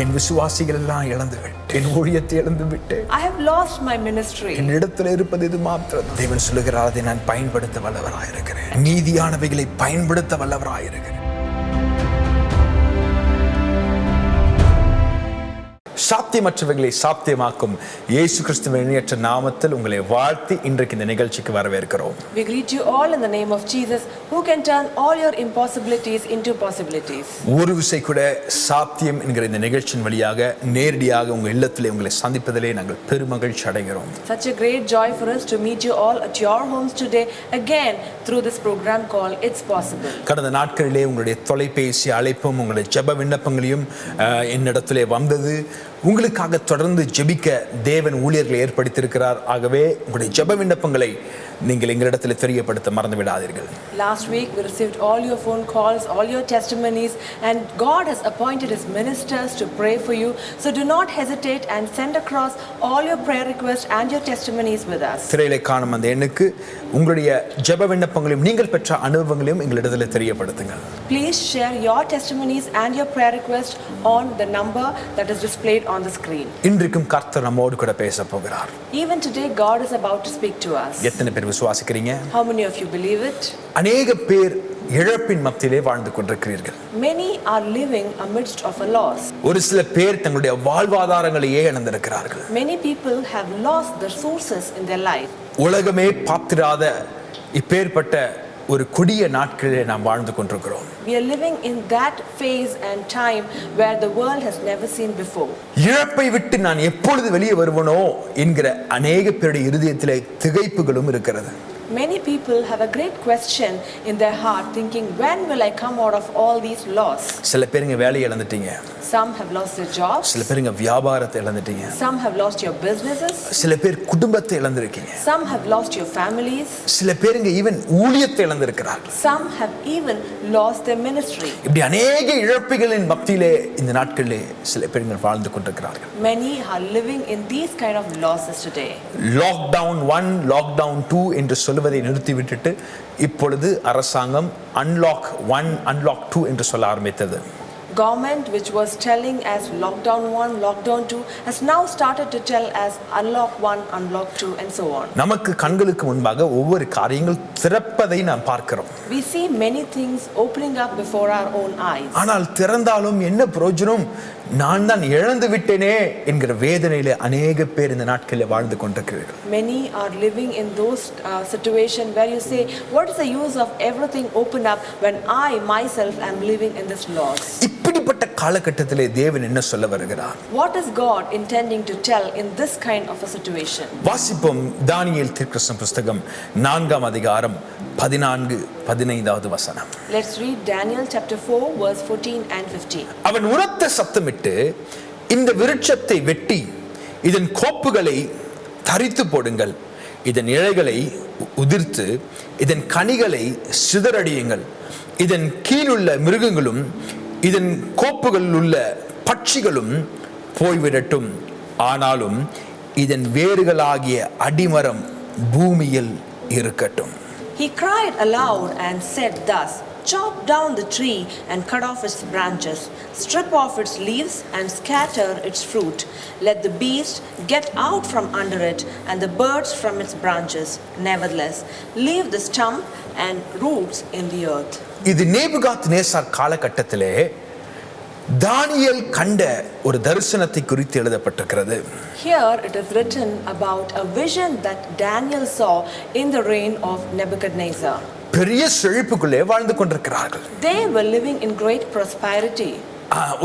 என் விசுவாசிகள் எல்லாம் இழந்து விட்டேன், என் ஊழியத்தை இழந்து விட்டேன், I have lost my ministry. என்னிடத்தில் இருப்பது இது மாத்திரம். தேவன் சொல்லுகிறார், அதை நான் பயன்படுத்த வல்லவராயிருக்கிறேன், மீதியானவைகளை பயன்படுத்த வல்லவராயிருக்கிறேன். சாத்தியமற்றவைகளை சாத்தியமாக்கும் இயேசு கிறிஸ்துவின் இணையற்ற நாமத்தில் உங்களை வாழ்த்தி இன்றைக்கு இந்த நிகழ்ச்சிக்கு வரவேற்கிறோம். We greet you all in the name of Jesus, who can turn all your impossibilities into possibilities. ஒரு விசை கூட சாத்தியம் என்கிற இந்த நிகழ்ச்சியின் வழியாக நேரடியாக உங்கள் இல்லத்திலே உங்களை சந்திப்பதிலே நாங்கள் பெருமகிழ்ச்சி அடைகிறோம். Such a great joy for us to meet you all at your homes today again through this program called It's Possible. கடந்த நாட்களிலே உங்களுடைய தொலைபேசி அழைப்பும் உங்களுடைய ஜெப விண்ணப்பங்களையும் என்னிடத்திலே வந்தது. உங்களுக்காக தொடர்ந்து ஜெபிக்க தேவன் ஊழியர்களை ஏற்படுத்தியிருக்கிறார். ஆகவே உங்களுடைய ஜெப விண்ணப்பங்களை நீங்கள் எங்களிடத்தில் தெரியப்படுத்த மறந்து விடாதீர்கள். Last week we received all your phone calls, all your testimonies, and God has appointed his ministers to pray for you. So do not hesitate and send across all your prayer requests and your testimonies with us. திரையிலே காணும் அந்த எண்ணுக்கு உங்களுடைய ஜெப விண்ணப்பங்களையும் நீங்கள் பெற்ற அனுபவங்களையும் எங்களிடத்தில் தெரியப்படுத்துங்கள். Please share your testimonies and your prayer requests on the number that is displayed on the screen. இன்றைக்கும் கர்த்தர் நம்மோடு கூட பேச போகிறார். Even today God is about to speak to us. எத்தனை பேர் விசுவாசிக்கிறீங்க? How many of you believe it? அநேக பேர் இழப்பின் மத்தியிலே வாழ்ந்து கொண்டிருக்கிறீர்கள். Many are living amidst of a loss. ஒரு சில பேர் தங்களுடைய வாழ்வாதாரங்களையே இழந்திருக்கிறார்கள். Many people have lost their sources in their life. உலகமே பார்த்திராத இப்பேற்பட்ட ஒரு கொடிய நாட்களிலே நாம் வாழ்ந்து கொண்டிருக்கிறோம். We are living in that phase and time where the world has never seen before. இழப்பை விட்டு நான் எப்பொழுது வெளியே வருவனோ என்கிற அநேக பேருடைய இருதயத்திலே திகைப்புகளும் இருக்கிறது. Many people have a great question in their heart thinking, when will I come out of all these loss? சில பேருங்க வேலையை இழந்துட்டீங்க. Some have lost their jobs. சில பேருங்க வியாபாரத்தை இழந்துட்டீங்க. Some have lost your businesses. சில பேர் குடும்பத்தை இழந்திருக்கீங்க. Some have lost your families. சில பேருங்க ஈவன் ஊழியத்தை இழந்திருக்கிறார்கள். Some have even lost their ministry. இப்படி அநேக இழப்புகளின் மத்தியிலே இந்த நாட்களிலே சில பேருங்க வாழ்ந்து கொண்டிருக்கிறார்கள். Many are living in these kind of losses today. Lockdown 1 lockdown 2 என்று சொல்வதை நிறுத்திவிட்டுட்டு இப்பொழுது அரசாங்கம் அன்லாக் 1 அன்லாக் 2 என்று சொல்ல ஆரம்பித்தது. Government, which was telling as lockdown 1 lockdown 2, has now started to tell as unlock 1 unlock 2 and so on. நமக்கு கண்களுக்கு முன்பாக ஒவ்வொரு காரியங்கள் திறப்பதை நாம் பார்க்கிறோம். We see many things opening up before our own eyes. ஆனால் திறந்தாலும் என்ன பிரயோஜனம், நான் தான் இழந்து விட்டேனே என்கிற வேதனையிலே அநேக பேர் இந்த நாட்களில் வாழ்ந்து கொண்டிருக்கிறார்கள். Many are living in those situation where you say, what is the use of everything open up when I myself am living in this loss? இப்படிப்பட்ட காலகட்டத்திலே தேவன் என்ன சொல்ல வருகிறார்? What is God intending to tell in this kind of a situation? வாசிப்போம் தானியேல் தீர்க்கதரிசன புத்தகம் 4ஆம் அதிகாரம் 14-15 வசனம். Let's read Daniel chapter 4 verse 14 and 15. அவன் உரத்த சத்தமிட்டு, இந்த விருட்சத்தை வெட்டி இதன் கோப்புகளை தரித்து போடுங்கள், இதன் இலைகளை உதிர்த்து இதன் கனிகளை சிதறடியுங்கள், இதன் கீழுள்ள மிருகங்களும் இதன் கோப்புகளில் உள்ள பட்சிகளும் போய்விடட்டும், ஆனாலும் இதன் வேர்களாகிய அடிமரம் பூமியில் இருக்கட்டும். He cried aloud and said thus, chop down the tree and cut off its branches, strip off its leaves and scatter its fruit. Let the beast get out from under it and the birds from its branches. Nevertheless, leave the stump and roots in the earth. இது நேபுகாத் நேசார் காலகட்டத்திலே தானியேல் கண்ட ஒரு தரிசனத்தை குறித்து எழுதப்பட்டிருக்கிறது. Here it is written about a vision that Daniel saw in the reign of Nebuchadnezzar. பெரிய செழிப்புக்குள்ளே வாழ்ந்து கொண்டிருக்கிறார்கள். They were living in great prosperity.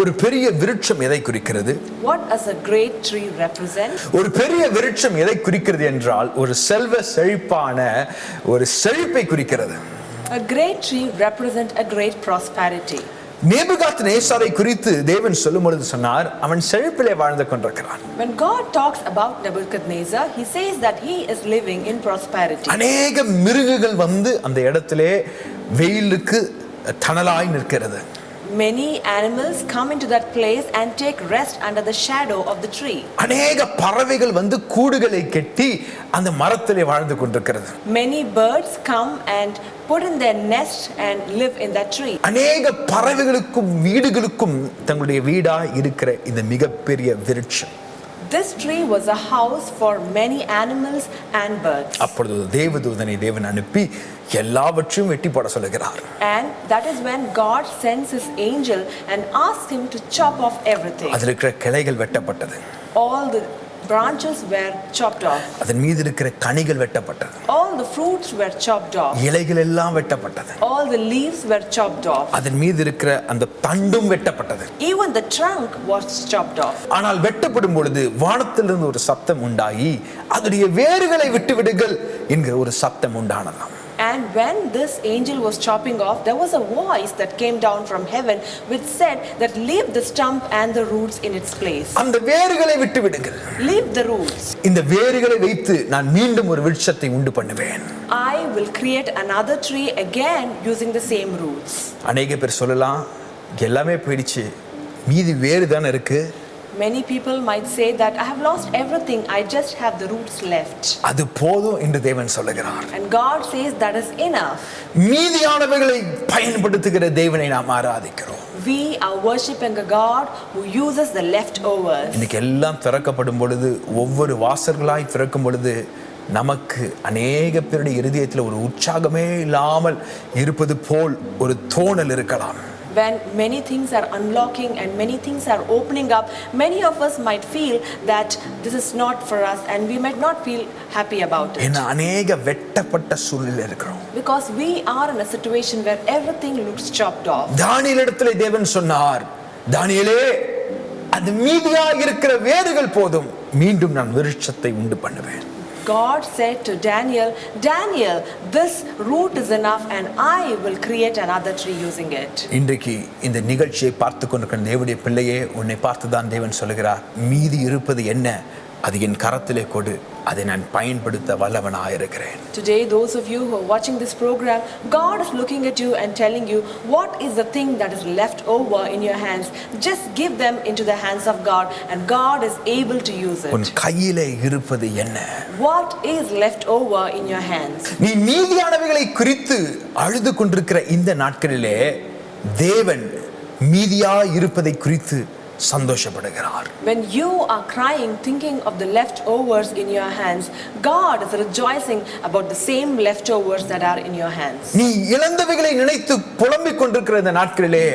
ஒரு பெரிய விருட்சம் எதை குறிக்கிறது? What does a great tree represent? ஒரு பெரிய விருட்சம் எதை குறிக்கிறது என்றால் ஒரு செல்வ செழிப்பான ஒரு செழிப்பை குறிக்கிறது. A great tree represents a great prosperity. நேபுகாத் நேசாரை குறித்து தேவன் சொல்லும் பொழுது சொன்னார், அவன் செழிப்பிலே வாழ்ந்து கொண்டிருக்கிறான். When God talks about Nebuchadnezzar, he says that he is living in prosperity. அநேக மிருகங்கள் வந்து அந்த இடத்திலே வெயிலுக்கு தணலாய் நிற்கிறது. Many animals come into that place and take rest under the shadow of the tree. அநேக பறவைகள் வந்து கூடுகளை கட்டி அந்த மரத்திலே வாழ்ந்து கொண்டிருக்கிறது. Many birds come and put in their nest and live in that tree. அநேக பறவைகளுக்கும் வீடுகளுக்கும் தங்களுடைய வீடா இருக்கிற இந்த மிகப்பெரிய விருட்சம். This tree was a house for many animals and birds. அப்பொழுது தேவதூதனை தேவன் அனுப்பி எல்லாவற்றையும் வெட்டி போட சொல்லுகிறார். And that is when God sends his angel and asks him to chop off everything. அதில் இருக்கிற கிளைகள் வெட்டப்பட்டது. All the branches were chopped off. அதன் மீது இருக்கிற கனிகள் வெட்டப்பட்டது. All the fruits were chopped off. இலைகள் எல்லாம் வெட்டப்பட்டது. All the leaves were chopped off. அதன் மீது இருக்கிற அந்த தண்டும் வெட்டப்பட்டது. Even the trunk was chopped off. ஆனால் வெட்டப்படும் பொழுது வானத்திலிருந்து ஒரு சத்தம் உண்டாகி அதனுடைய வேர்களை விட்டுவிடுங்கள் என்கிற ஒரு சத்தம் உண்டானதாம். And when this angel was chopping off, there was a voice that came down from heaven which said that leave the stump and the roots in its place. அந்த வேர்களை விட்டுவிடுங்கள். Leave the roots. இந்த வேர்களை வைத்து நான் மீண்டும் ஒரு விருட்சத்தை உண்டு பண்ணுவேன். I will create another tree again using the same roots. அநேக பேர் சொல்லலாம் எல்லாமே போயிடுச்சு மீதி வேறு தானே இருக்கு. Many people might say that I have lost everything, I just have the roots left. அது போதும் என்று தேவன் சொல்லுகிறார். And God says that is enough. மீதியானவைகளை பயன்படுத்துகிற தேவனை நாம் ஆராதிக்கிறோம். We are worshiping a God who uses the leftovers. இன்னைக்கு எல்லாம் திறக்கப்படும் பொழுது ஒவ்வொரு வாசல்களாய் திறக்கும் பொழுது நமக்கு அநேக பேருடைய இருதயத்தில் ஒரு உற்சாகமே இல்லாமல் இருப்பது போல் ஒரு தோணல் இருக்கலாம். When many things are unlocking and many things are opening up, many of us might feel that this is not for us and we might not feel happy about it. ஏன்னா அநேக வெட்டப்பட்ட சூழ்நிலை இருக்கிறோம். Because we are in a situation where everything looks chopped off. தானியேலிடத்திலே தேவன் சொன்னார், தானியேலே அது மீதியா இருக்கிற வேர்கள் போதும், மீண்டும் நான் விருட்சத்தை உண்டு பண்ணுவேன். God said to Daniel, Daniel, this root is enough and I will create another tree using it. இன்றைக்கு இந்த நிகழ்ச்சியை பார்த்து கொண்டிருக்கிற தேவனுடைய பிள்ளையே, உன்னை பார்த்து தான் தேவன் சொல்லுகிறார், மீதி இருப்பது என்ன, அது என் கரத்திலே கொடு, அதை நான் பயன்படுத்த வல்லவனாக இருக்கிறேன். Today, those of you who are watching this program, God is looking at you and telling you, what is the thing that is left over in your hands? Just give them into the hands of God and God is able to use உன் it. கையிலே இருப்பது என்ன? What is left over in your hands? நீ மீதியானவைகளை குறித்து அழுது கொண்டிருக்கிற இந்த நாட்களிலே தேவன் மீதியா இருப்பதை குறித்து சந்தோஷப்படுகிறார். When you are crying thinking of the leftovers in your hands, God is rejoicing about the same leftovers that are in your hands. நீ இழந்தவைகளை நினைத்து புலம்பிக் கொண்டிருக்கிற இந்த நாட்களிலே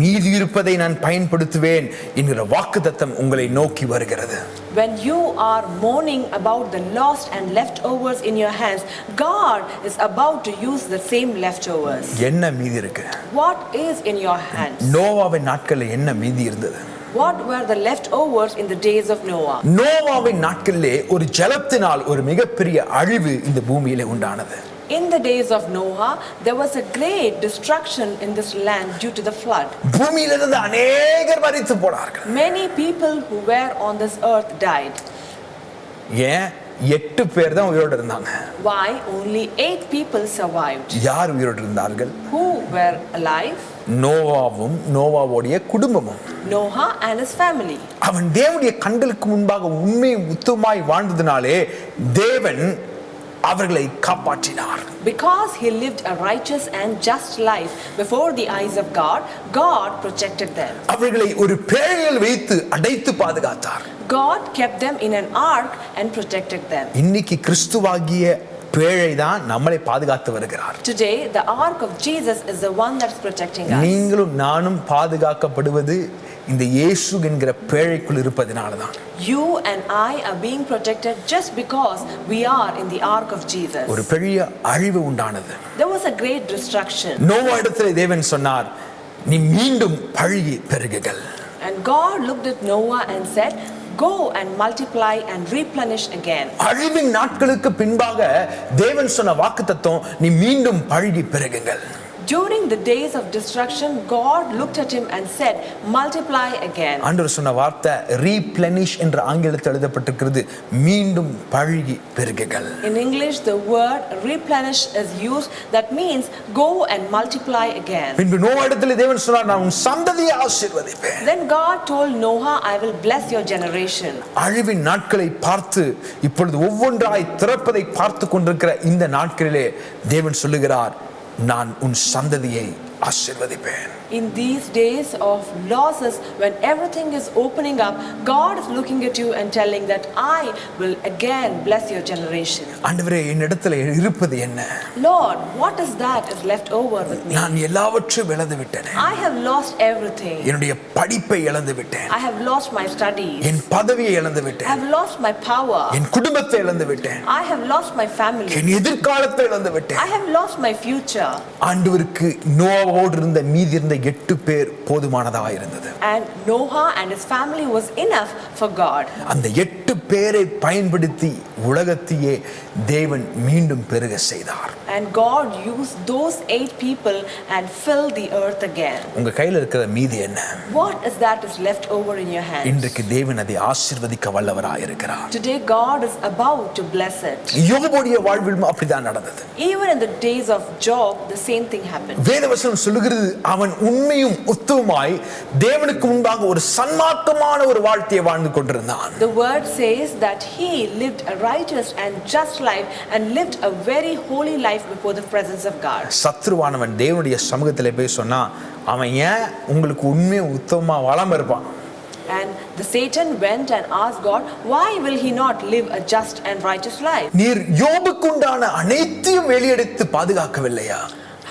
மீதி இருப்பதை நான் பயன்படுத்துவேன் என்கிற வாக்குத்தத்தம் உங்களை நோக்கி வருகிறது. When you are mourning about the lost and leftovers in your hands, God is about to use the same leftovers. என்ன மீதி இருக்கு? What is in your hands? நோவாவின் நாட்களில் என்ன மீதி இருந்தது? What were the leftovers in the days of Noah? நோவாவின் நாட்களிலே ஒரு ஜலத்தினால் ஒரு மிகப்பெரிய அழிவு இந்த பூமியிலே உண்டானது. In the days of Noah, there was a great destruction in this land due to the flood. பூமியிலிருந்து அநேகர் மரித்து போனார்கள். Many people who were on this earth died. ஏன் 8 பேர் தான் உயிரோடு இருந்தாங்க? Why only 8 people survived? யார் உயிரோடு இருந்தார்கள்? Who were alive? நோவாவும் நோவாவுடைய குடும்பமும். Noah and his family. அவன் தேவனுடைய கண்களுக்கு முன்பாக உண்மையும் உத்தமமாய் வாழ்ந்ததினாலே தேவன் அவர்களை காப்பாற்றினார். Because he lived a righteous and just life before the eyes of God, God protected them. அவர்களை ஒரு பேழையில் வைத்து அடைத்து பாதுகாத்தார். God kept them in an ark and protected them. இன்னைக்கு கிறிஸ்துவாகிய பேழை தான் நம்மளை பாதுகாத்து வருகிறார். Today, the ark of Jesus is the one that's protecting us. நீங்களும் நானும் பாதுகாக்கப்படுவது இந்த இயேசு என்கிற பேழைக்குள் இருப்பதனால தான். You and I are being protected just because we are in the ark of Jesus. ஒரு பெரிய அழிவு உண்டானது. There was a great destruction. Noah இடத்திலே தேவன் சொன்னார், நீ மீண்டும் பழுகி பெருகுங்கள். And God looked at Noah and said, go and multiply and replenish again. அழிவின் நாட்களுக்கு பின்பாக தேவன் சொன்ன வாக்குத்தத்தம், நீ மீண்டும் பழுகி பெருகுங்கள். During the days of destruction, God looked at him and said, multiply again. ஆண்டவர் சொன்ன வார்த்தை replenish என்ற ஆங்கிலத்தில் எழுதப்பட்டிருக்கிறது, மீண்டும் பழுகி பெருகுகள். In English, the word replenish is used. That means go and multiply again. பின்பு நோவாவிடத்தில் தேவன் சொன்னார், நான் உன் சந்ததியை ஆசீர்வதிப்பேன். Then God told Noah, I will bless your generation. அழிவின் நாட்களை பார்த்து இப்பொழுது ஒவ்வொன்றாய் திறப்பதை பார்த்து கொண்டிருக்கிற இந்த நாட்களிலே தேவன் சொல்லுகிறார், நான் உன் சந்ததியை ஆசீர்வதிப்பேன். In these days of losses, when everything is opening up, God is looking at you and telling that I will again bless your generation. ஆண்டவரே, என்னிடத்தில் இருப்பது என்ன? Lord, what is that is left over with me? நான் எல்லாவற்றையும் இழந்து விட்டேன். I have lost everything. என்னுடைய படிப்பை இழந்து விட்டேன். I have lost my studies. என் பதவியை இழந்து I விட்டேன். have lost my power. என் குடும்பத்தை இழந்து விட்டேன். I have lost my family. என் எதிர்காலத்தை இழந்து விட்டேன். I have lost my future. ஆண்டவருக்கு நோவாவோடு இருந்த மீதி இருந்த 8 பேர் போதுமானதாக இருந்தது. And Noah and his family was enough for God. அந்த 8 பேரை பயன்படுத்தி உலகத்தையே தேவன் மீண்டும் பெருக செய்தார். And God used those 8 people and filled the earth again. உங்க கையில இருக்கிற மீதி என்ன? What is that is left over in your hands? இன்றைக்கு தேவன் அதை ஆசீர்வதிக்க வல்லவராய் இருக்கிறார். Today God is about to bless it. யோபுடைய வாழ்விலும் அப்படிதான் நடந்தது. Even in the days of Job, the same thing happened. வேதவசனம் சொல்லுகிறது, அவன் உண்மையும் உத்தமமாய் தேவனுக்கு முன்பாக ஒரு சன்மார்க்கமான ஒரு வாழ்க்கையை வாழ்ந்து கொண்டிருந்தான். The word says that he lived a righteous and just life and lived a very holy life before the presence of God. சத்ருவானவன் தேவனுடைய சமூகத்திலே போய் சொன்னா, அவன் ஏன் உங்களுக்கு உண்மையும் உத்தமமா வாழாம இருப்பான்? And the Satan went and asked God, why will he not live a just and righteous life? நீர் யோபுக்கு உண்டான அனைத்தையும் வெளியெடுத்து பாதுகாக்கவில்லையா?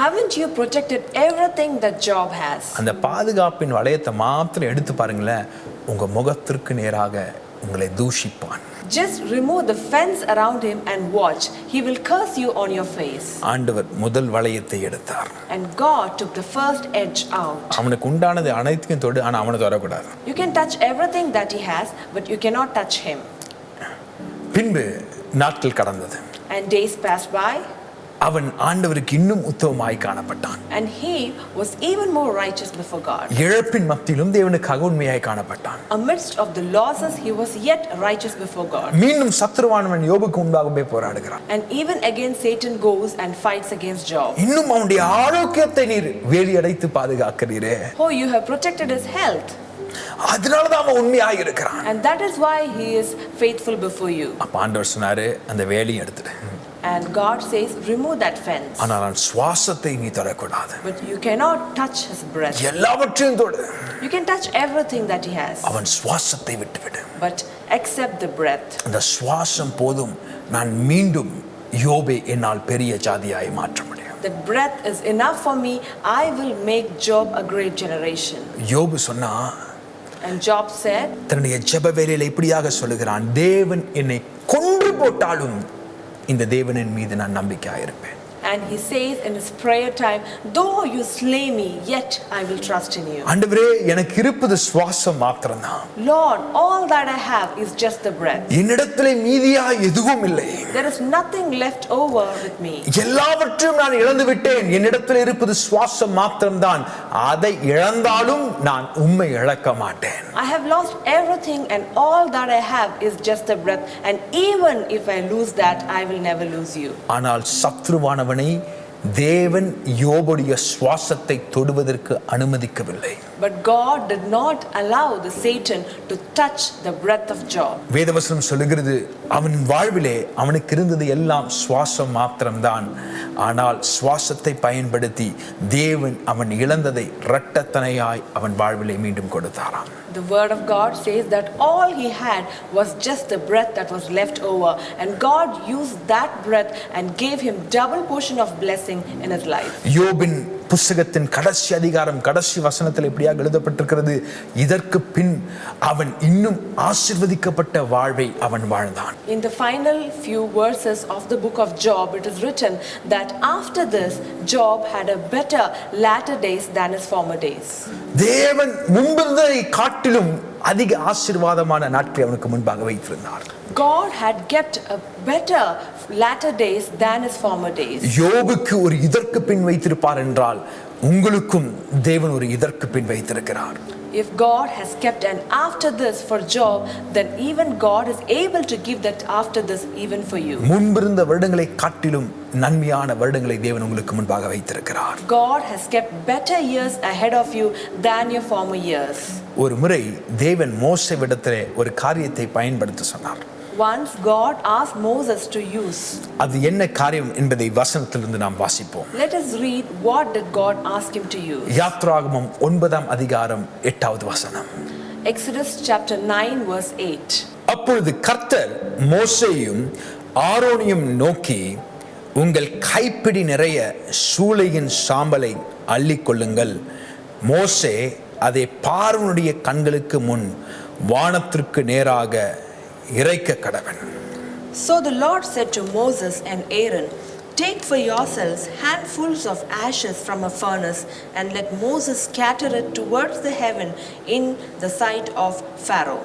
Haven't you protected everything that Job has? அந்த பாதுகாப்பின் வளையத்தை மாத்திரம் எடுத்து பாருங்களேன், உங்க முகத்திற்கு நேராக உங்களை தூஷிப்பான். Just remove the fence around him and watch. He will curse you on your face. ஆண்டவர் முதல் வளையத்தை எடுத்தார். And God took the first edge out. அவனுக்கு உண்டானது அனைத்தையும் தொடு, ஆனா அவனை தொடக்கூடாது. You can touch everything that he has, but you cannot touch him. பின்பு நாட்கள் கடந்தது. And days passed by. அவன் ஆண்டவருக்கு இன்னும் உத்தமமாய் காணப்பட்டான். And he was even more righteous before God. இழப்பின் மத்தியிலும் தேவனுக்காக உண்மையாய் காணப்பட்டான். Amidst of the losses, he was yet righteous before God. மீண்டும் சத்ருவானவன் யோபுக்கு முன்பாக போய் போராடுகிறான். And even again Satan goes and fights against Job. இன்னும் அவனுடைய ஆரோக்கியத்தை நீர் வேலி அடைத்து பாதுகாக்கிறீரே. Oh, you have protected his health. அதனாலதான் அவன் உண்மையாய் இருக்கிறான். And that is why he is faithful before you. அப்ப ஆண்டவர் சொன்னாரு, அந்த வேலியை எடுத்துடு. And God says, remove that fence. ஆனால் நான் சுவாசத்தை நீ தொடக்கூடாது. But you cannot touch his breath. எல்லாவற்றையும் தொடு. You can touch everything that he has. அவன் சுவாசத்தை விட்டுவிடு. But accept the breath. அந்த சுவாசம் போதும், நான் மீண்டும் யோபை என்னால் பெரிய ஜாதியாய் மாற்ற முடியும். The breath is enough for me. I will make Job a great generation. யோபு சொன்னா, And Job said, தன்னுடைய ஜெப வேளையில இப்படியாக சொல்லுகிறான், தேவன் என்னை கொன்று போட்டாலும் இந்த தேவனின் மீது நான் நம்பிக்கையாக இருப்பேன். and he says in his prayer time, though you slay me, yet I will trust in you. ஆண்டவரே, எனக்கு இருப்பது சுவாசம் மாத்திரம்தான். Lord, all that I have is just the breath. என்னிடத்திலே மீதியா எதுவும் இல்லை. There is nothing left over with me. எல்லாவற்றையும் நான் இழந்து விட்டேன். என்னிடத்தில் இருப்பது சுவாசம் மாத்திரம்தான். அதை இழந்தாலும் நான் உம்மை இழக்க மாட்டேன். I have lost everything and all that I have is just the breath, and even if I lose that, I will never lose you. ஆனால் சத்ருவானவனை தேவன் யோபுடைய சுவாசத்தை தொடுவதற்கு அனுமதிக்கவில்லை. But God did not allow the Satan to touch the breath of Job. வேதவசனம் சொல்லுகிறது, அவன் வாழ்விலே அவனுக்கு இருந்தது எல்லாம் சுவாசம் மாத்திரம்தான். ஆனால் சுவாசத்தை பயன்படுத்தி தேவன் அவன் இழந்ததை இரட்டத்தனையாய் அவன் வாழ்விலே மீண்டும் கொடுத்தாராம். The word of God says that all he had was just the breath that was left over, and God used that breath and gave him double portion of blessing in his life. யோபின் புத்தகத்தின் கடைசி அதிகாரம் கடைசி வசனத்தில் இப்படியாக எழுதப்பட்டிருக்கிறது, இதற்கு பின் அவன் இன்னும் ஆசீர்வதிக்கப்பட்ட வாழ்வை அவன் வாழ்ந்தான். In the final few verses of the book of Job, it is written that after this Job had a better latter days than his former days. தேவன் முன்பிருந்ததை காட்டிலும் அதிக ஆசீர்வாதமான நாட்களை அவனுக்கு முன்பாக வைத்திருந்தார். God had kept a better latter days than his former days. யோபுக்கு ஒரு இதற்கு பின் வைத்திருப்பார் என்றால் உங்களுக்கும் தேவன் ஒரு இதற்கு பின் வைத்திருக்கிறார். If God has kept an after this for Job, then even God is able to give that after this even for you. முன்பிருந்த வருடங்களை காட்டிலும் நன்மையான வருடங்களை தேவன் உங்களுக்கு முன்பாக வைத்திருக்கிறார். God has kept better years ahead of you than your former years. ஒரு முறை தேவன் மோசேவிடத்திலே ஒரு காரியத்தை பயன்படுத்த சொன்னார். Once God asked Moses to use. அது என்ன காரியம் என்பதை வசனத்திலிருந்து நாம் வாசிப்போம். Let us read what did God ask him to use. யாத்ராகமம் 9ஆம் அதிகாரம் 8வது வசனம். Exodus chapter 9 verse 8. அப்பொழுது கர்த்தர் மோசேயும் ஆரோனையும் நோக்கி, உங்கள் கைப்பிடி நிறைய சூளையின் சாம்பலை அள்ளிக்கொள்ளுங்கள். மோசே அதை பார்வோனுடைய கண்களுக்கு முன் வானத்திற்கு நேராக இறைக்க கடவன். So the Lord said to Moses and Aaron, take for yourselves handfuls of ashes from a furnace and let Moses scatter it towards the heaven in the sight of Pharaoh.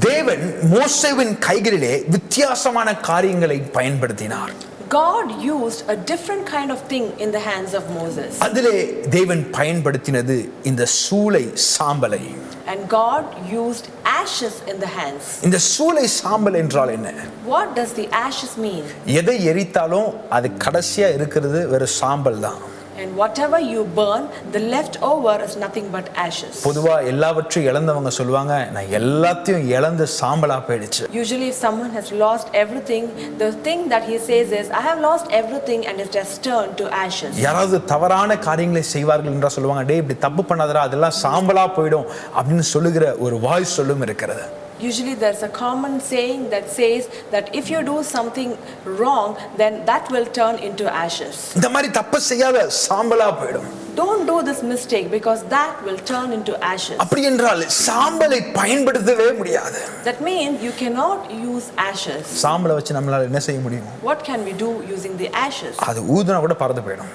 தேவன் மோசேவின் கைகளிலே வித்தியாசமான காரியங்களை பயன்படுத்தினார். God used a different kind of thing in the hands of Moses. அதிலே தேவன் பயன்படுத்தினது இந்த சூளை சாம்பலை. And God used ashes in the hands. இந்த சூளை சாம்பல் என்றால் என்ன? What does the ashes mean? எதை எரித்தாலும் அது கடைசியா இருக்கிறது வெறும் சாம்பல் தான். And whatever you burn, the leftover is nothing but ashes. பொதுவா எல்லாவற்றையும் இழந்தவங்க சொல்லுவாங்க, நான் எல்லாத்தையும் இழந்து சாம்பலா போயிடுச்சு. Usually if someone has lost everything, the thing that he says is, I have lost everything and it has turned to ashes. யாராவது தவறான காரியங்களை செய்வார்கள் என்றா சொல்லுவாங்க, டேய் இப்படி தப்பு பண்ணாதடா, அதெல்லாம் சாம்பலா போயிடும் அப்படின்னு சொல்லுகிற ஒரு வாய் சொல்லும் இருக்கிறது. Usually there's a common saying that says that if you do something wrong, then that will turn into ashes. இந்த மாதிரி தப்பு செய்யாத, சாம்பலா போயிடும். Don't do this mistake because that will turn into ashes. அப்படி என்றால் சாம்பலை பயன்படுத்தவே முடியாது. That means you cannot use ashes. சாம்பலை வச்சு நம்மளால என்ன செய்ய முடியும்? What can we do using the ashes? அது ஊதுனா கூட பறந்து போயிடும்.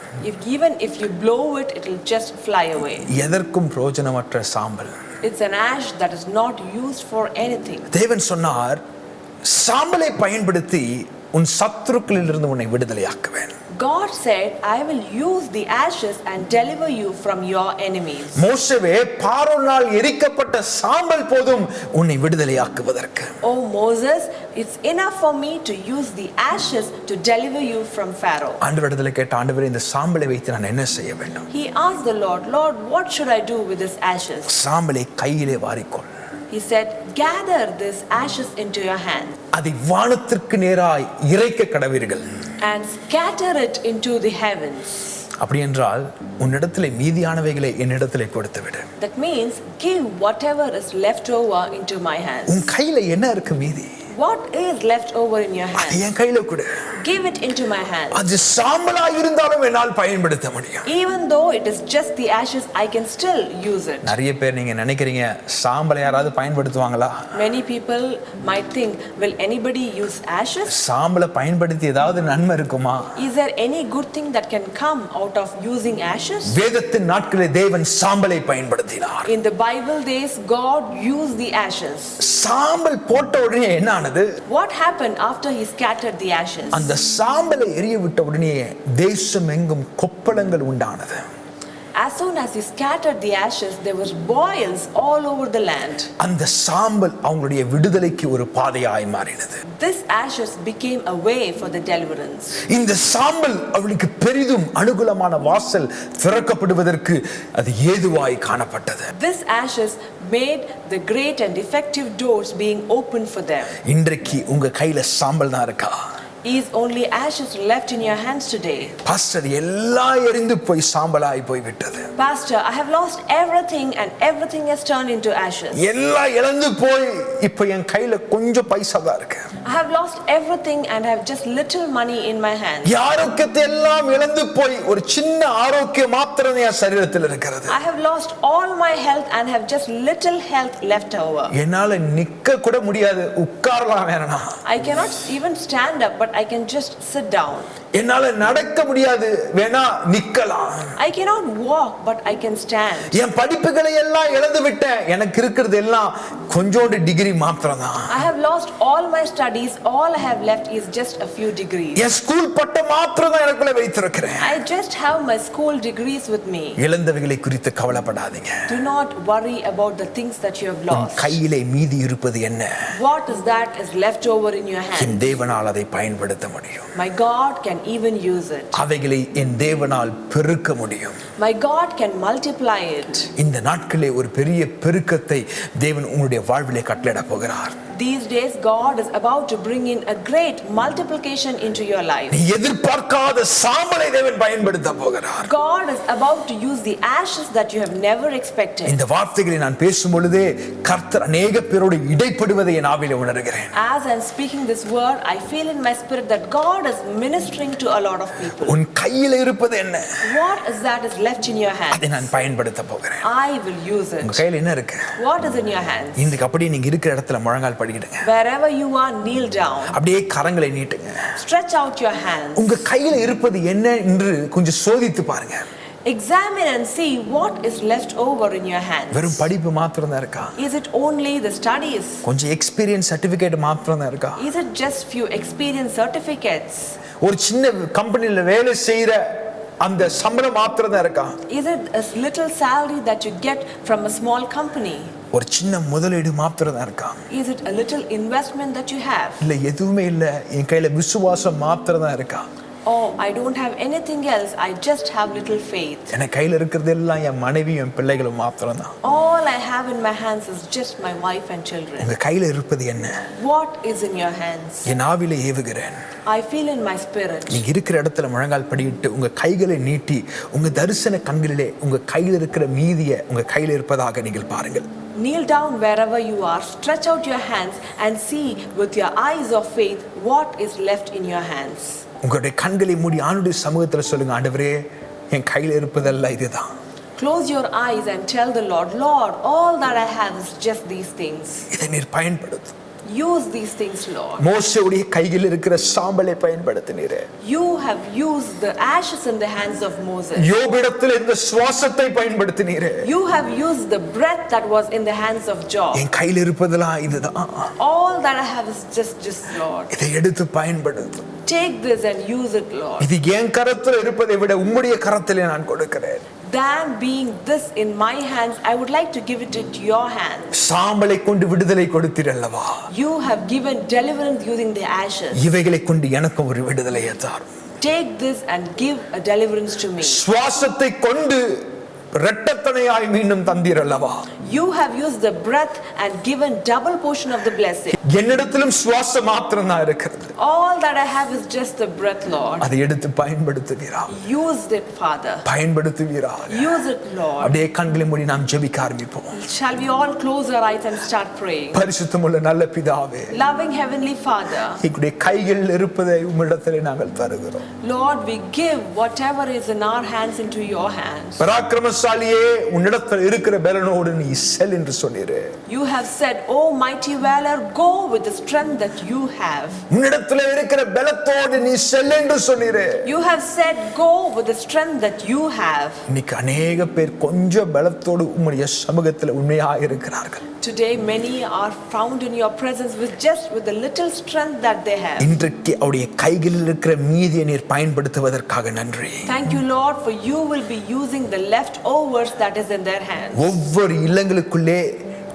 Even if you blow it, it will just fly away. எதற்கும் பிரயோஜனமற்ற சாம்பல். It's an ash that is not used for anything. தேவன் சொன்னார், சாம்பலை பயன்படுத்தி உன் சத்துருக்களிலிருந்து உன்னை விடுதலையாக்குவேன். God said, I will use the ashes and deliver you from your enemies. மோசேவே, பார்வோனால் எரிக்கப்பட்ட சாம்பல் போதும் உன்னை விடுதலையாக்குவதற்கு. Oh Moses, it's enough for me to use the ashes to deliver you from Pharaoh. ஆண்டவரிடத்தில் கேட்ட, ஆண்டவரே இந்த சாம்பலை வைத்து நான் என்ன செய்ய வேண்டும்? He asked the Lord, Lord, what should I do with this ashes? சாம்பலை கையிலே வாரிக்கொள். He said, gather this ashes into your hand அதை வானத்திற்கு நேராய் இறைக்க கடவீர்கள். and scatter it into the heavens. அப்படி என்றால் உன்னிடத்திலே மீதியானவைகளை என்னிடத்திலே கொடுத்து விடு. That means give whatever is left over into my hands. உன் கையில என்ன இருக்கு மீதி? What is left over in your அது hand? என் கையில கொடு. Give it into my hand. அது சாம்பலா இருந்தாலும் என்னால் பயன்படுத்த முடியும். Even though it is just the ashes, I can still use it. நிறைய பேர் நீங்க நினைக்கிறீங்க, சாம்பலை யாராவது பயன்படுத்துவாங்களா? Many people might think, will anybody use ashes? சாம்பலை பயன்படுத்தி ஏதாவது நன்மை இருக்குமா? Is there any good thing that can come out of using ashes? வேதத்தின் நாட்களில் தேவன் சாம்பலை பயன்படுத்தினார். In the Bible days, God used the ashes. சாம்பல் போட்ட உடனே என்ன ஆனது? What happened after he scattered the ashes? அந்த சாம்பலை எரிய விட்ட உடனே தேசம் எங்கும் கொப்பளங்கள் உண்டானது. As soon as he scattered the ashes, there was boils all over the land. அந்த சாம்பல் அவங்களுடைய விடுதலைக்கு ஒரு பாதையாய் மாறினது. This ashes became a way for the deliverance. இந்த சாம்பல் அவளுக்கு பெரிதும் அனுகூலமான வாசல் திறக்கப்படுவதற்கு அது ஏதுவாய் காணப்பட்டது. This ashes made the great and effective doors being opened for them. இன்றைக்கு உங்க கையில சாம்பல் தான் இருக்கா? Is only ashes left in your hands today? Pastor, எல்லாம் எரிந்து போய் சாம்பலாய் போய் விட்டது. Pastor, I have lost everything and everything has turned into ashes. எல்லாம் இழந்து போய் இப்போ என் கையில கொஞ்சம் பைசா தான் இருக்கு. I have lost everything and I have just little money in my hands. ஆரோக்கியத்தை எல்லாம் இழந்து போய் ஒரு சின்ன ஆரோக்கியம் மாத்திரம் என் சரீரத்தில் இருக்கிறது. I have lost all my health and have just little health left over. என்னால நிக்க கூட முடியாது, உட்காரலாம் வேணா. I cannot even stand up, but I can just sit down. என்னால நடக்க முடியாது, வேணா நிக்கலாம். I cannot walk, but I can stand. என் படிப்புகளை எல்லாம் இழந்து விட்டேன், எனக்கு இருக்கிறது எல்லாம் கொஞ்சோண்டு டிகிரி மாத்திரம் தான். I have lost all my studies. All I have left is just a few degrees. N school பட்டம் மாத்திரம் தான் எனக்குள்ள வைத்திருக்கிறேன். I just have my school degrees with me. இழந்தவைகளை குறித்து கவலைப்படாதீங்க. Do not worry about the things that you have lost. கையிலே மீதி இருப்பது என்ன? What is that is left over in your hand? என் தேவனால் அதை பயன்படுத்த முடியும். My God can even use it. அவைகளை என் தேவனால் பெருக்க முடியும். My God can multiply it. இந்த நாட்களிலே ஒரு பெரிய பெருக்கத்தை தேவன் உங்களுடைய வாழ்விலே கட்டளையிட போகிறார். These days God is about to bring in a great multiplication into your life. நீ எதிர்பார்க்காத சாம்பலை தேவன் பயன்படுத்த போகிறார். God is about to use the ashes that you have never expected. இந்த வார்த்தைகளை நான் பேசும் பொழுதே கர்த்தர் अनेक பேரோடு இடைப்படுவதை என் ஆவியிலே உணர்கிறேன். As I am speaking this word, I feel in my spirit that God is ministering to a lot of people. உன் கையில இருப்பது என்ன? What is that is left in your hand? அதை நான் பயன்படுத்த போகிறேன். I will use it. உங்க கையில என்ன இருக்கு? What is in your hands? இன்றைக்கு அப்படியே நீங்க இருக்கிற இடத்துல முழங்கால் படிடுங்க. Wherever you are, kneel down. அப்படியே கரங்களை நீட்டுங்க. Stretch out your hands. உங்க கையில இருப்பது என்ன என்று கொஞ்சம் சோதித்து பாருங்க. Examine and see what is left over in your hands. வெறும் படிப்பு மாத்திரம் தான் இருக்கா? Is it only the studies? கொஞ்சம் எக்ஸ்பீரியன்ஸ் சர்டிபிகேட் மாத்திரம் தான் இருக்கா? Is it just few experience certificates? ஒரு சின்ன கம்பெனில வேலை செய்யற அந்த சம்பளம் மாத்திரம் தான் இருக்கா? Is it a little salary that you get from a small company? ஒரு சின்ன முதலீடு மாத்திரம் தான் இருக்கா? Is it a little investment that you have? இல்ல எதுவுமே இல்ல, என் கையில விசுவாசம் மாத்திரம் தான் இருக்கா? Oh, I don't have anything else. I just have little faith. என் கையில இருக்கிறது எல்லாம் என் மனைவியும் என் பிள்ளைகளும் மாத்திரம் தான். All I have in my hands is just my wife and children. உங்க கையில இருப்பது என்ன? What is in your hands? என் ஆவியிலே ஏவுகிறேன். I feel in my spirit. நீங்க இருக்கிற இடத்துல முழங்கால் படியிட்டு உங்க கைகளை நீட்டி உங்க தரிசன கண்களிலே உங்க கையில இருக்கிற மீதியை உங்க கையில இருப்பதாக நீங்கள் பாருங்கள். Kneel down wherever you are, stretch out your hands and see with your eyes of faith what is left in your hands. உங்களுடைய கண்களை மூடி ஆண்டுடைய சமூகத்துல சொல்லுங்க, ஆண்டவரே என் கையில இருப்பதெல்லாம் இதுதான். Close your eyes and tell the Lord, Lord, all that I have is just these things. இதை நீர் பயன்படுத்து. Use these things, Lord. மோசேயுடைய கையில் இருக்கிற சாம்பலை பயன்படுத்தினீரே. You have used the ashes in the hands of Moses. யோபிடத்தில் இந்த சுவாசத்தை பயன்படுத்தினீரே. You have used the breath that was in the hands of Job. என் கையில் இருப்பதெல்லாம் இதுதான். All that I have is just Lord. இதை எடுத்து பயன்படுத்து. Take this and use it, Lord. இது என் கரத்தில் இருப்பதை விட உம்முடைய கரத்திலே நான் கொடுக்கிறேன். Than being this in my hands, I would like to give it into your hands. சாம்பலை கொண்டு விடுதலை கொடுத்தீர் அல்லவா? You have given deliverance using the ashes. இவைகளை கொண்டு எனக்கு ஒரு விடுதலையை தாரும். Take this and give a deliverance to me. சுவாசத்தை கொண்டு இரட்டத்தனையாய் மீண்டும் தந்தீர் அல்லவா? You have used the breath and given double portion of the blessing. என்னிடத்திலும் சுவாசம் மாத்திரம் தான் இருக்கிறது. All that I have is just the breath, Lord. அதை எடுத்து பயன்படுத்துவீராக. Use it, Father. பயன்படுத்துவீராக. Use it, Lord. அப்படியே கண்களை மூடி நாம் ஜெபிக்க ஆரம்பிப்போம். Shall we all close our eyes and start praying? பரிசுத்தமுள்ள நல்ல பிதாவே, Loving Heavenly Father, எங்களுடைய கைகளில் இருப்பதை உம்மிடத்திலே நாங்கள் தருகிறோம். Lord, we give whatever is in our hands into your hands. பராக்கிரமசாலியே, உன்னிடத்தில் இருக்கிற பலனோடு நீ செல் என்று சொன்னீரே. You have said, "Oh mighty valor, go with the strength that you have." உன்னிடத்தில் இருக்கிற பலத்தோடு நீ செல் என்று சொன்னீரே. You have said, "Go with the strength that you have." இன்னைக்கு अनेक பேர் கொஞ்சம் பலத்தோடு உம்முடைய சமூகத்தில் உண்மையாக இருக்கிறார்கள். Today many are found in your presence with the little strength that they have. இன்றைக்கு அவருடைய கைகளில் இருக்கிற மீதியை நீர் பயன்படுத்துவதற்காக நன்றி. Thank you, Lord, for you will be using the leftovers that is in their hands. ஒவ்வொரு இல்லங்களுக்குள்ளே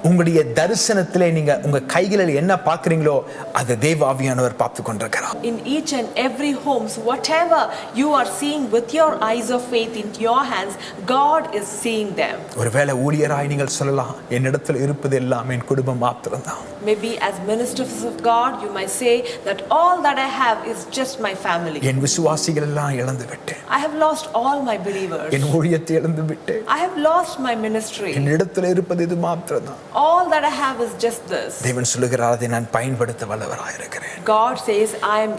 உங்களுடைய தரிசனத்திலே நீங்க உங்க கைகளில் என்ன பார்க்கறீங்களோ அதை தேவ ஆவியானவர் பார்த்து கொண்டிருக்கிறார். In each and every homes, whatever you are seeing with your eyes of faith in your hands, God is seeing them. ஒருவேளை ஊழியராய் நீங்கள் சொல்லலாம், என்னிடத்தில் இருப்பது எல்லாம் என் குடும்பம் மாத்திரம்தான். Maybe as ministers of God, you might say that all that I have is just my family. என் விசுவாசிகள் எல்லாம் இழந்து விட்டேன். I have lost all my believers. என் ஊழியத்தை இழந்து விட்டேன். I have lost my ministry. என்னிடத்தில் இருப்பது இது மாத்திரம்தான். All that I have is just this. தேவன் சொல்லுகிறார், அதை நான் பயன்படுத்த வல்லவராய் இருக்கிறேன். God says, I am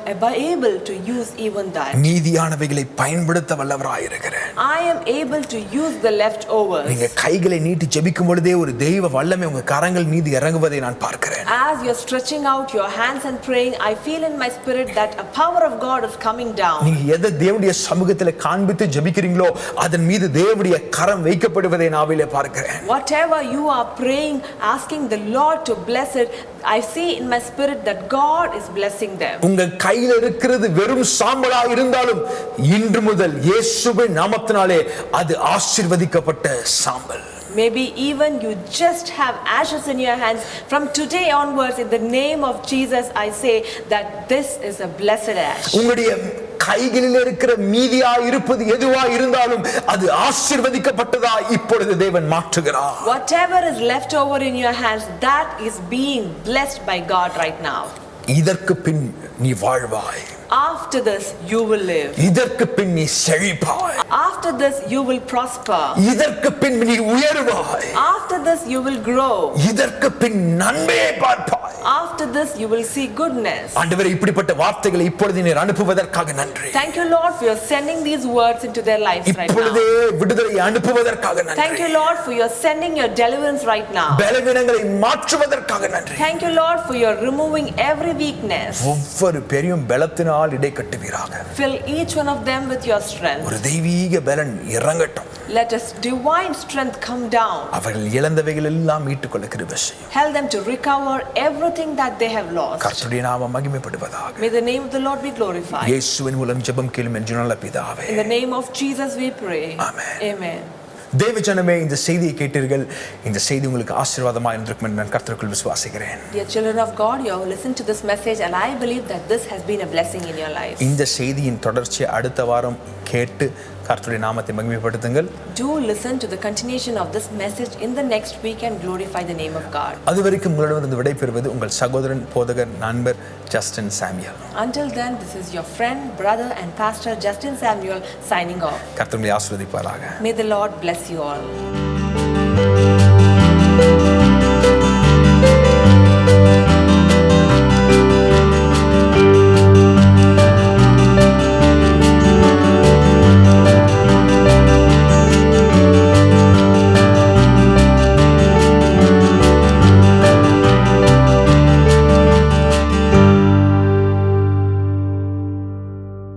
able to use even that. மீதியானவைகளை பயன்படுத்த வல்லவராய் இருக்கிறேன். I am able to use the leftovers. நீங்க கைகளை நீட்டி ஜெபிக்கும் பொழுதே ஒரு தெய்வ வல்லமை உங்க கரங்கள் மீது இறங்குவதை நான் பார்க்கிறேன். As you're stretching out your hands and praying, I feel in my spirit that a power of God is coming down. நீங்க எதை தேவனுடைய சமூகத்தில் காண்பித்து ஜெபிக்கிறீங்களோ அதன் மீது தேவனுடைய கரம் வைக்கப்படுவதை நான் பார்க்கிறேன். Whatever you are praying asking the Lord to bless it, I see in my spirit that God is blessing them. உங்க கையில இருக்கிறது வெறும் சாம்பலா இருந்தாலும் இன்று முதல் இயேசுவின் நாமத்தினாலே அது ஆசீர்வதிக்கப்பட்ட சாம்பல். Maybe even you just have ashes in your hands. From today onwards, in the name of Jesus, I say that this is a blessed ash. உங்களுடைய கைகளில் இருக்கிற மீதியா இருப்பது எதுவா இருந்தாலும் அது ஆசீர்வதிக்கப்பட்டதா இப்பொழுது தேவன் மாற்றுகிறார். Whatever is left over in your hands, that is being blessed by God right now. இதற்கு பின் நீ வாழ்வாய். After this, you will live. இதற்கு பின் நீ செழிப்பாய். After this, you will prosper. இதற்கு பின் நீ உயர்வாய். After this, you will grow. இதற்கு பின் நன்மையை பார்ப்பாய். After this, you will see goodness. ஆண்டவரே, இப்படிப்பட்ட வார்த்தைகளை இப்பொழுது நீர் அனுப்புவதற்காக நன்றி. Thank you, Lord, for your sending these words into their lives right now. இப்பொழுதே விடுதலை அனுப்புவதற்காக நன்றி. Thank you, Lord, for your sending your deliverance right now. பலவீனங்களை மாற்றுவதற்காக நன்றி. Thank you, Lord, for your removing every weakness. ஒவ்வொரு பெரியும் பலத்தினால் இடை கட்டுவீராக. Fill each one of them with your strength. ஒரு தெய்வீக பலன் இறங்கட்டும். Let us divine strength come down. அவர்கள் இழந்தவைகள் எல்லாம் மீட்டுக் கொள்ள கிருபை செய்யும். Help them to recover everything that they have lost. கர்த்தருடைய நாமம் மகிமைப்படுவதாக. May the name of the Lord be glorified. இயேசுவின் மூலம் ஜெபம் கேளும் என்று நல்ல பிதாவே. In the name of Jesus we pray. Amen. Amen. தேவஜனமே, இந்த செய்தியை கேட்டீர்கள். இந்த செய்தி உங்களுக்கு ஆசீர்வாதமாக இருந்திருக்கும் என்று நான் கர்த்தருக்குள் விசுவாசிக்கிறேன். Dear children of God, you have listened to this message and I believe that this has been a blessing in your lives. இந்த செய்தியின் தொடர்ச்சியை அடுத்த வாரம் கேட்டு கர்த்தருடைய நாமத்தை மகிமைப்படுத்துங்கள். Do listen to the continuation of this message in the next week and glorify the name of God. அதுவரைக்கும் உங்களிடமிருந்து விடைபெறுவது உங்கள் சகோதரன் போதகர் நண்பர் Justin Samuel. Until then, this is your friend, brother and pastor Justin Samuel signing off. கர்த்தர் உங்களை ஆசீர்வதிப்பாராக. May the Lord bless you all.